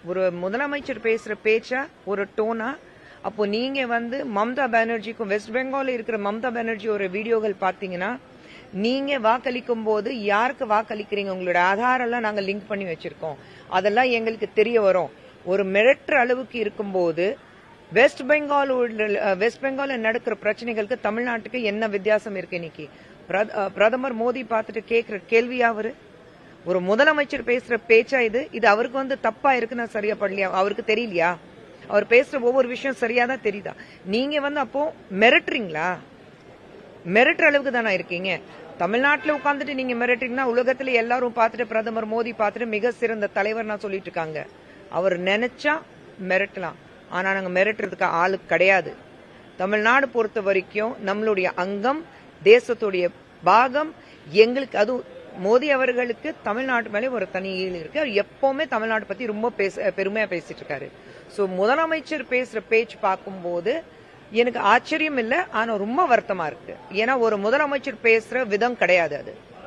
ஒரு முதலமைச்சர் பேசுற பேச்சா ஒரு டோனா? அப்போ நீங்க மம்தா பானர்ஜிக்கும் வெஸ்ட் பெங்கால் இருக்கிற மம்தா பானர்ஜி ஒரு வீடியோகள் பாத்தீங்கன்னா, நீங்க வாக்களிக்கும் போது யாருக்கு வாக்களிக்கிறீங்க, உங்களோட ஆதார் எல்லாம் நாங்க லிங்க் பண்ணி வச்சிருக்கோம், அதெல்லாம் எங்களுக்கு தெரிய வரும். ஒரு மிரட்டுற அளவுக்கு இருக்கும்போது வெஸ்ட் பெங்கால் நடக்கிற பிரச்சனைகளுக்கு தமிழ்நாட்டுக்கு என்ன வித்தியாசம் இருக்கு? இன்னைக்கு பிரதமர் மோடி பார்த்துட்டு கேட்கிற கேள்வியா அவரு? ஒரு முதலமைச்சர் பேசுற பேச்சா இது? இது அவருக்கு தப்பா இருக்குன்னா சரியா படலையா? அவருக்கு தெரியலையா? அவர் பேசுற ஒவ்வொரு விஷயம் சரியாதான் தெரியுதா? நீங்க அப்போ மிரட்டுறீங்களா? மிரட்டுற அளவுக்கு தானே இருக்கீங்க. தமிழ்நாட்டுல உட்காந்துட்டு நீங்க மிரட்டுறீங்கன்னா உலகத்துல எல்லாரும் பார்த்துட்டு பிரதமர் மோடி பார்த்துட்டு மிக சிறந்த தலைவர் நான் சொல்லிட்டு இருக்காங்க. அவர் நினைச்சா மிரட்டலாம், ஆனா நாங்க மிரட்டுறதுக்கு ஆளு கிடையாது. தமிழ்நாடு பொறுத்த வரைக்கும் நம்மளுடைய அங்கம், தேசத்துடைய பாகம். எங்களுக்கு அதுவும் மோடி அவர்களுக்கு தமிழ்நாட்டு மேலே ஒரு தனி ஈடு இருக்கு. அவர் எப்பவுமே தமிழ்நாடு பத்தி ரொம்ப பெருமையா பேசிட்டு இருக்காரு. சோ முதலமைச்சர் பேசுற பேச்சு பார்க்கும்போது எனக்கு ஆச்சரியம் இல்ல, ஆனா ரொம்ப வருத்தமா இருக்கு. ஏன்னா ஒரு முதலமைச்சர் பேசுற விதம் கிடையாது அது.